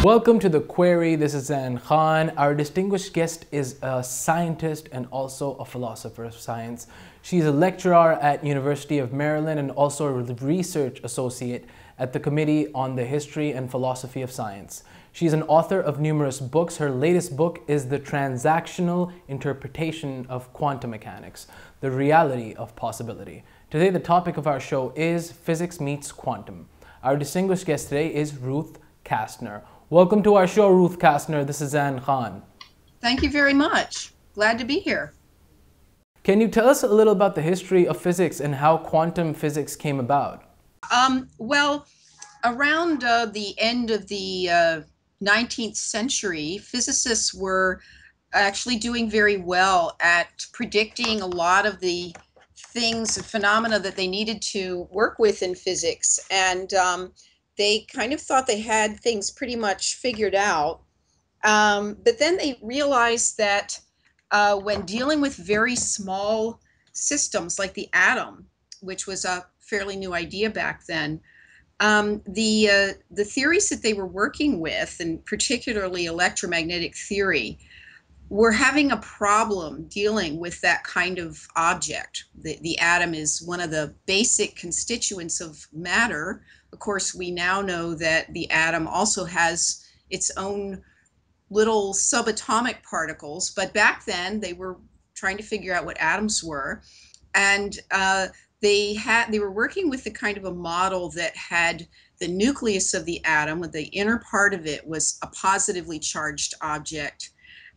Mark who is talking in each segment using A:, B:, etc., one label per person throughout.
A: Welcome to The Query. This is Zain Khan. Our distinguished guest is a scientist and also a philosopher of science. She's a lecturer at University of Maryland and also a research associate at the Committee on the History and Philosophy of Science. She's an author of numerous books. Her latest book is The Transactional Interpretation of Quantum Mechanics, The Reality of Possibility. Today, the topic of our show is Physics Meets Quantum. Our distinguished guest today is Ruth Kastner. Welcome to our show, Ruth Kastner. This is Zain Khan.
B: Thank you very much. Glad to be here.
A: Can you tell us a little about the history of physics and how quantum physics came about?
B: Well, around the end of the 19th century, physicists were actually doing very well at predicting a lot of the things and phenomena that they needed to work with in physics. And they kind of thought they had things pretty much figured out. But then they realized that when dealing with very small systems like the atom, which was a fairly new idea back then, the theories that they were working with, and particularly electromagnetic theory, were having a problem dealing with that kind of object. The atom is one of the basic constituents of matter. Of course, we now know that the atom also has its own little subatomic particles, but back then they were trying to figure out what atoms were, and they were working with the kind of a model that had the nucleus of the atom, with the inner part of it was a positively charged object,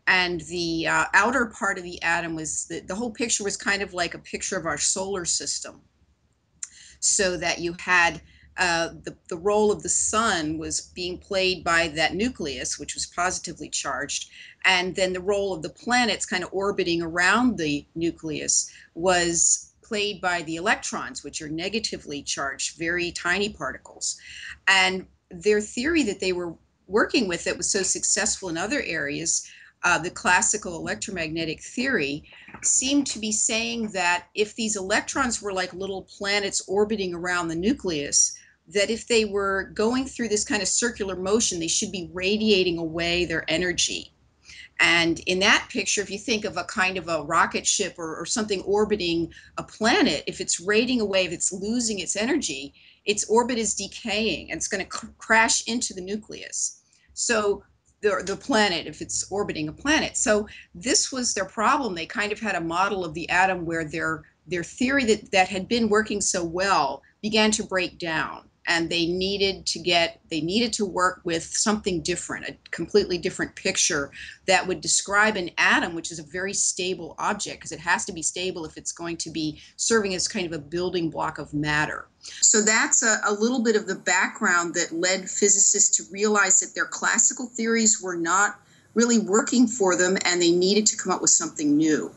B: and the outer part of the atom was the whole picture was kind of like a picture of our solar system, so that you had the role of the sun was being played by that nucleus, which was positively charged, and then the role of the planets kind of orbiting around the nucleus was played by the electrons, which are negatively charged, very tiny particles. And their theory that they were working with that was so successful in other areas, the classical electromagnetic theory, seemed to be saying that if these electrons were like little planets orbiting around the nucleus, that if they were going through this kind of circular motion, they should be radiating away their energy. And in that picture, if you think of a kind of a rocket ship or something orbiting a planet, if it's radiating away, if it's losing its energy, its orbit is decaying and it's going to crash into the nucleus. So the planet, if it's orbiting a planet. So this was their problem. They kind of had a model of the atom where their theory that had been working so well began to break down. And they needed to work with something different, a completely different picture that would describe an atom, which is a very stable object, because it has to be stable if it's going to be serving as kind of a building block of matter. So that's a little bit of the background that led physicists to realize that their classical theories were not really working for them, and they needed to come up with something new.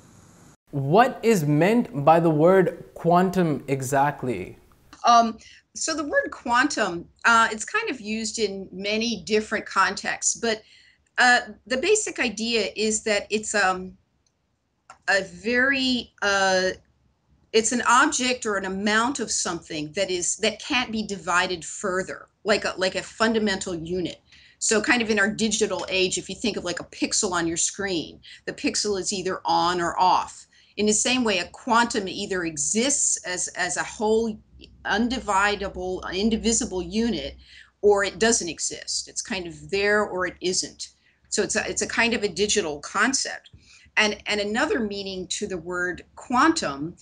A: What is meant by the word quantum exactly?
B: So the word quantum, it's kind of used in many different contexts, but the basic idea is that it's it's an object or an amount of something that can't be divided further, like a fundamental unit. So kind of in our digital age, if you think of like a pixel on your screen, the pixel is either on or off. In the same way, a quantum either exists as a whole undividable, indivisible unit, or it doesn't exist. It's kind of there or it isn't. So it's a kind of a digital concept. And another meaning to the word quantum,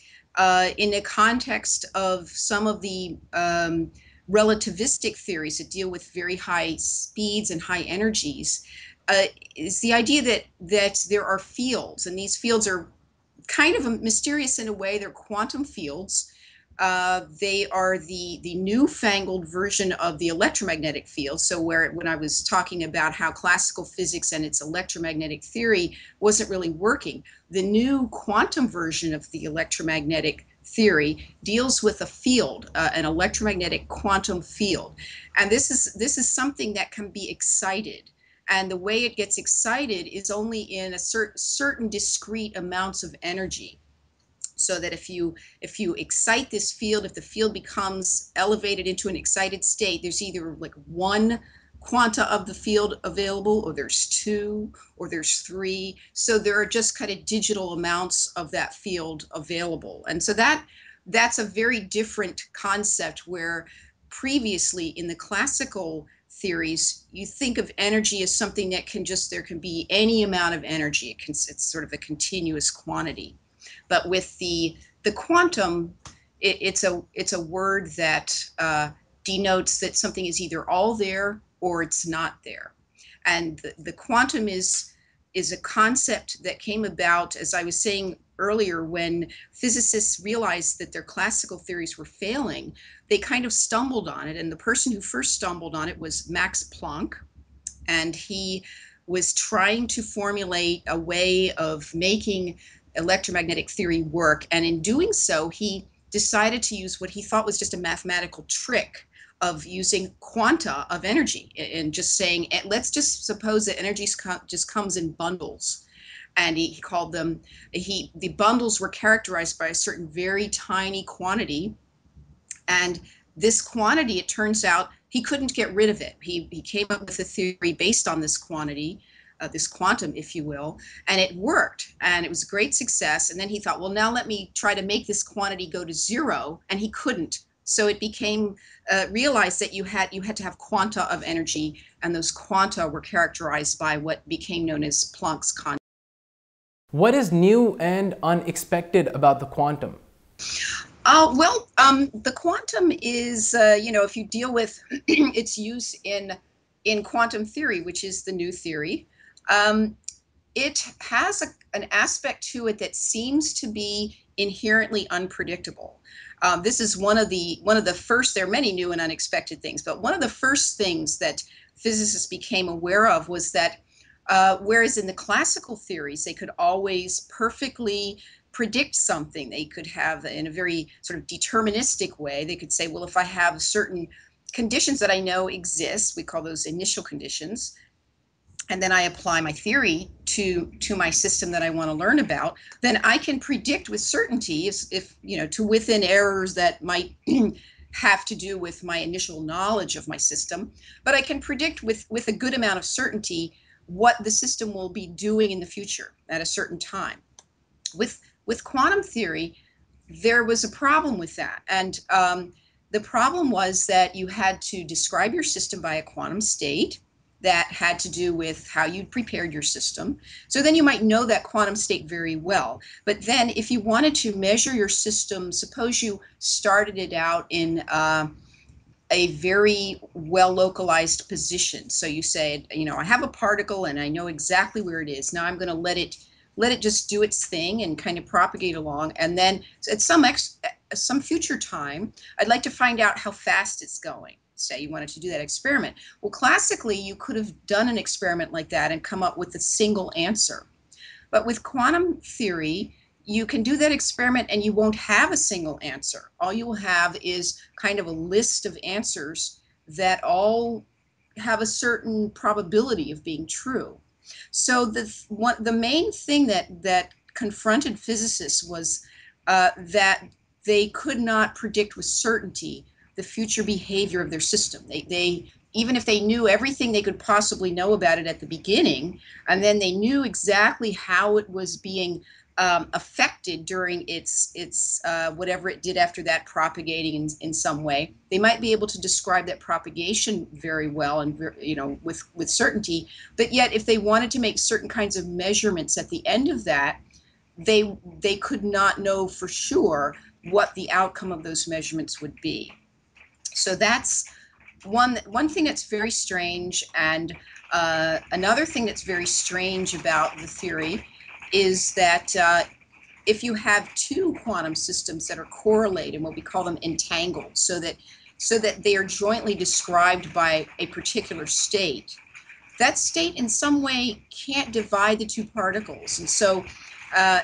B: in the context of some of the relativistic theories that deal with very high speeds and high energies, is the idea that there are fields, and these fields are kind of mysterious in a way. They're quantum fields. They are the newfangled version of the electromagnetic field. So when I was talking about how classical physics and its electromagnetic theory wasn't really working, the new quantum version of the electromagnetic theory deals with a field, an electromagnetic quantum field. And this is something that can be excited. And the way it gets excited is only in a certain discrete amounts of energy. So that if you excite this field, if the field becomes elevated into an excited state, there's either like one quanta of the field available, or there's two, or there's three. So there are just kind of digital amounts of that field available. And so that's a very different concept, where previously in the classical theories, you think of energy as something that can just, there can be any amount of energy. It's sort of a continuous quantity. But with the quantum, it's a word that denotes that something is either all there or it's not there. And the quantum is a concept that came about, as I was saying earlier, when physicists realized that their classical theories were failing. They kind of stumbled on it, and the person who first stumbled on it was Max Planck, and he was trying to formulate a way of making electromagnetic theory work. And in doing so, he decided to use what he thought was just a mathematical trick of using quanta of energy, and just saying, let's just suppose that energy just comes in bundles. And he called them, the bundles were characterized by a certain very tiny quantity. And this quantity, it turns out, he couldn't get rid of it. He came up with a theory based on this quantity, this quantum, if you will, and it worked, and it was a great success. And then he thought, well, now let me try to make this quantity go to zero, and he couldn't. So it became realized that you had to have quanta of energy, and those quanta were characterized by what became known as Planck's constant.
A: What is new and unexpected about the quantum?
B: The quantum is, if you deal with its use in quantum theory, which is the new theory, it has an aspect to it that seems to be inherently unpredictable. This is one of the first. There are many new and unexpected things, but one of the first things that physicists became aware of was that whereas in the classical theories they could always perfectly predict something, they could have, in a very sort of deterministic way, they could say, well, if I have certain conditions that I know exist, we call those initial conditions, and then I apply my theory to my system that I want to learn about, then I can predict with certainty, if to within errors that might have to do with my initial knowledge of my system, but I can predict with a good amount of certainty what the system will be doing in the future at a certain time. With quantum theory, there was a problem with that. And the problem was that you had to describe your system by a quantum state that had to do with how you'd prepared your system. So then you might know that quantum state very well. But then if you wanted to measure your system, suppose you started it out in a very well localized position. So you say, I have a particle and I know exactly where it is. Now I'm going to let it just do its thing and kind of propagate along. And then at some future time, I'd like to find out how fast it's going. Say you wanted to do that experiment. Well, classically, you could have done an experiment like that and come up with a single answer. But with quantum theory, you can do that experiment and you won't have a single answer. All you will have is kind of a list of answers that all have a certain probability of being true. So the main thing that confronted physicists was that they could not predict with certainty the future behavior of their system. They even if they knew everything they could possibly know about it at the beginning, and then they knew exactly how it was being affected during its whatever it did after that, propagating in some way, they might be able to describe that propagation very well and with certainty. But yet, if they wanted to make certain kinds of measurements at the end of that, they could not know for sure what the outcome of those measurements would be. So that's one thing that's very strange. And another thing that's very strange about the theory is that if you have two quantum systems that are correlated, what we call them entangled, so that they are jointly described by a particular state, that state in some way can't divide the two particles. And so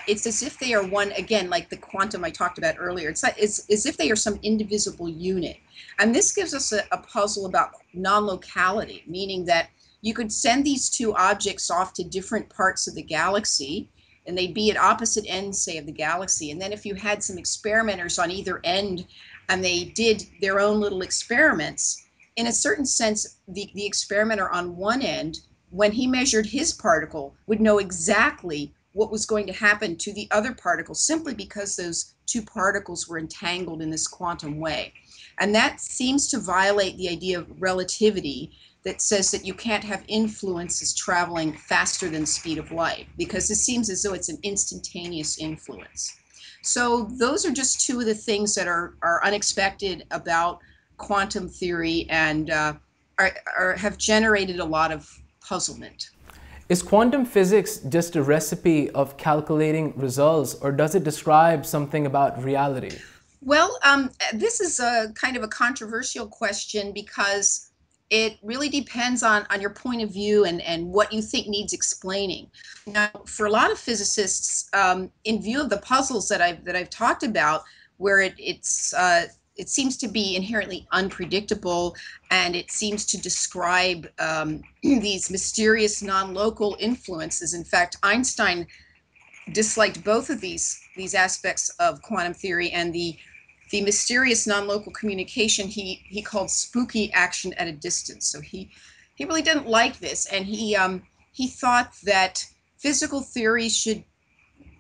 B: it's as if they are one, again, like the quantum I talked about earlier. It's as if they are some indivisible unit. And this gives us a puzzle about non-locality, meaning that you could send these two objects off to different parts of the galaxy, and they'd be at opposite ends, say, of the galaxy. And then if you had some experimenters on either end and they did their own little experiments, in a certain sense, the experimenter on one end, when he measured his particle, would know exactly what was going to happen to the other particle simply because those two particles were entangled in this quantum way. And that seems to violate the idea of relativity that says that you can't have influences traveling faster than the speed of light, because it seems as though it's an instantaneous influence. So those are just two of the things that are unexpected about quantum theory and have generated a lot of puzzlement.
A: Is quantum physics just a recipe of calculating results, or does it describe something about reality?
B: Well, this is a kind of a controversial question because it really depends on your point of view and what you think needs explaining. Now, for a lot of physicists, in view of the puzzles that I've talked about, where it seems to be inherently unpredictable, and it seems to describe these mysterious non-local influences. In fact, Einstein disliked both of these aspects of quantum theory, and the mysterious non-local communication he called spooky action at a distance. So he really didn't like this, and he thought that physical theory should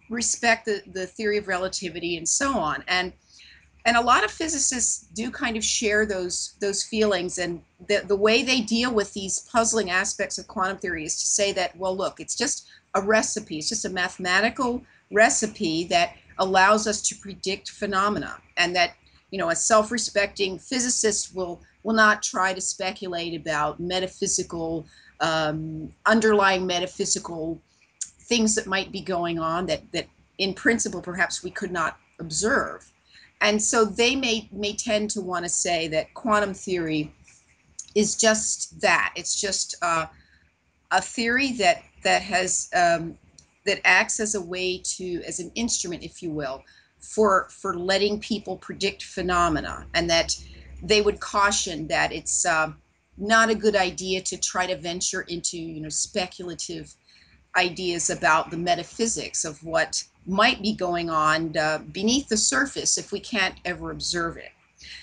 B: respect the theory of relativity and so on. And a lot of physicists do kind of share those feelings, and the way they deal with these puzzling aspects of quantum theory is to say that, well, look, it's just a recipe, it's just a mathematical recipe that allows us to predict phenomena, and that, you know, a self-respecting physicist will not try to speculate about metaphysical, underlying metaphysical things that might be going on that in principle perhaps we could not observe. And so they may tend to want to say that quantum theory is just that. It's just a theory that has that acts as a way to, as an instrument, if you will, for letting people predict phenomena, and that they would caution that it's not a good idea to try to venture into, you know, speculative ideas about the metaphysics of what might be going on beneath the surface if we can't ever observe it.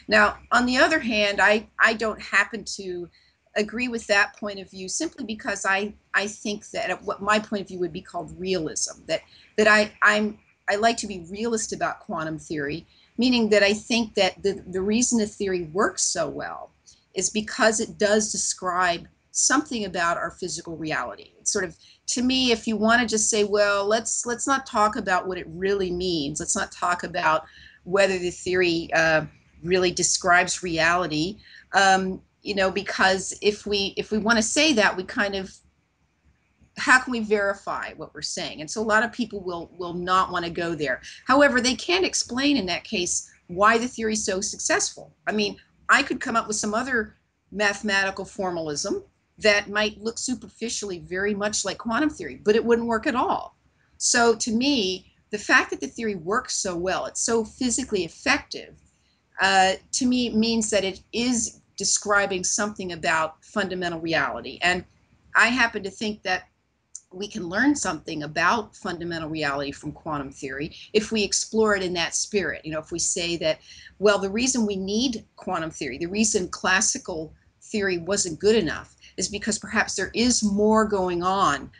B: Now, on the other hand, I don't happen to agree with that point of view, simply because I think that what my point of view would be called realism, that I like to be realist about quantum theory, meaning that I think that the reason the theory works so well is because it does describe something about our physical reality. It's sort of, to me, if you want to just say, well, let's not talk about what it really means. Let's not talk about whether the theory really describes reality. You know, because if we want to say that, we kind of, how can we verify what we're saying? And so a lot of people will not want to go there. However, they can explain in that case why the theory is so successful. I mean, I could come up with some other mathematical formalism that might look superficially very much like quantum theory, but it wouldn't work at all. So to me, the fact that the theory works so well, it's so physically effective, to me means that it is describing something about fundamental reality. And I happen to think that we can learn something about fundamental reality from quantum theory if we explore it in that spirit. You know, if we say that, well, the reason we need quantum theory, the reason classical theory wasn't good enough, is because perhaps there is more going on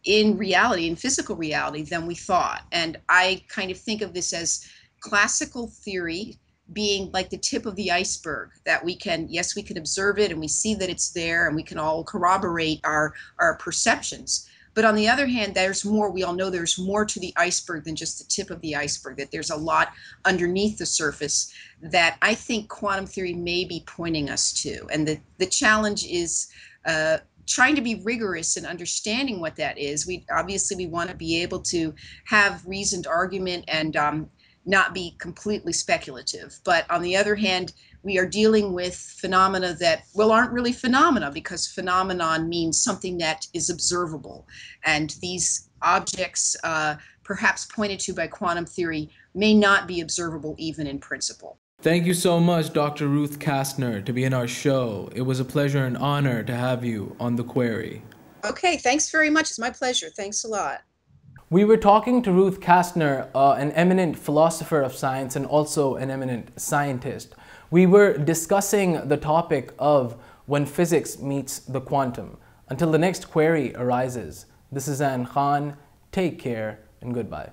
B: in reality, in physical reality, than we thought. And I kind of think of this as classical theory being like the tip of the iceberg, that we can, yes, we can observe it and we see that it's there and we can all corroborate our perceptions. But on the other hand, there's more. We all know there's more to the iceberg than just the tip of the iceberg, that there's a lot underneath the surface that I think quantum theory may be pointing us to. And the challenge is trying to be rigorous in understanding what that is. We want to be able to have reasoned argument and not be completely speculative. But on the other hand, we are dealing with phenomena that, well, aren't really phenomena, because phenomenon means something that is observable. And these objects, perhaps pointed to by quantum theory, may not be observable even in principle.
A: Thank you so much, Dr. Ruth Kastner, to be in our show. It was a pleasure and honor to have you on The Query.
B: Okay, thanks very much. It's my pleasure. Thanks a lot.
A: We were talking to Ruth Kastner, an eminent philosopher of science and also an eminent scientist. We were discussing the topic of when physics meets the quantum. Until the next query arises, this is Zain Khan. Take care and goodbye.